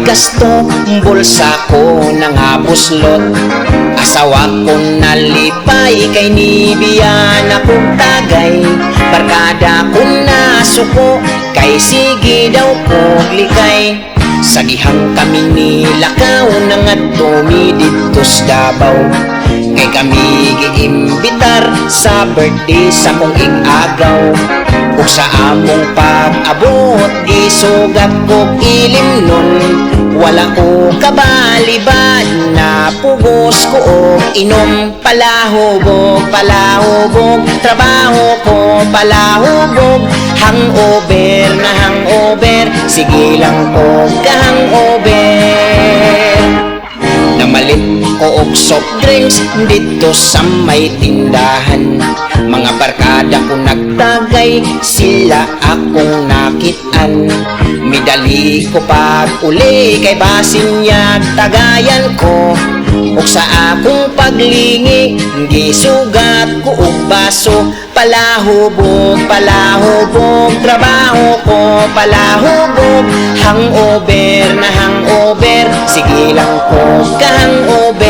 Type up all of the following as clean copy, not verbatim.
gasto, bulsa ko nangabuslot. Asawa ko nalipay, kay nibiyan akong tagay. Barkada ko nasuko, kay sige daw ko likay. Sa dihang kami nilakaw, nangat tumiditos Davao. Kay kami giimbitar sa birthday sa kong igagaw. Ug sa among pag-abot, isugat ko ilim nun. Wala ko kabalibad, napugos ko og inom. Palahubog, palahubog, trabaho ko palahubog. Hangover na hangover, sige lang ko ka-hangover. Namalit ko og soft drinks dito sa may tindahan. Mga barkada ko nagtagay, sila akong nakitaan. Midali ko pag uli, kay basin niya tagayan ko. Ug sa akong paglingi, gisugat ko og baso. Palahubog, palahubog, trabaho ko palahubog. Hangover na hangover, sige lang ko ka-hangover.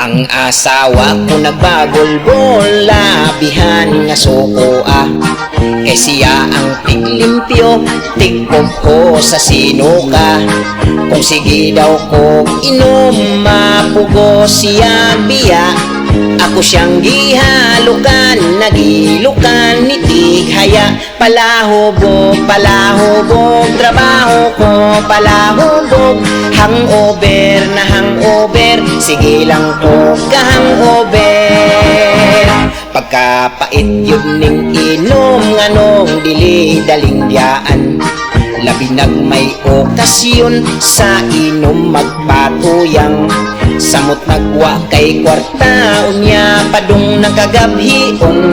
Ang asawa ko nagbagol-bol, labihan nga suko kay siya ang tiglimpyo, tigpog ko sa sinuka. Kung sige daw ko inom, mapugo siya biya. Ako siyang gihalukan, nagilukan ni tighaya. Palahubog, palahubog, trabaho ko palahubog. Hangover na hangover, sige lang ko ka-hangover. Pagkapait yun ning inom, nganong dili daling diyaan. Labi may okasyon sa inom magpatuyang. Samot nagwa kay kwarta, unya padung nakagabhion.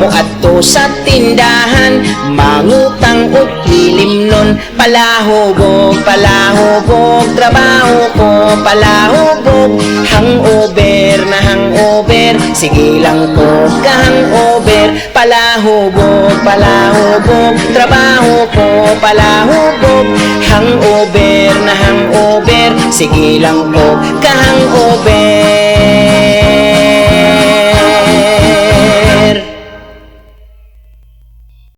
Muadto sa tindahan, mangutang o ilim nun. Palahubog, palahubog, trabaho ko palahubog. Hangover na hangover, sige lang ko ka-hangover. Palahubog, palahubog, trabaho ko palahubog. Hangover na hangover, sige lang ko ka-hangover.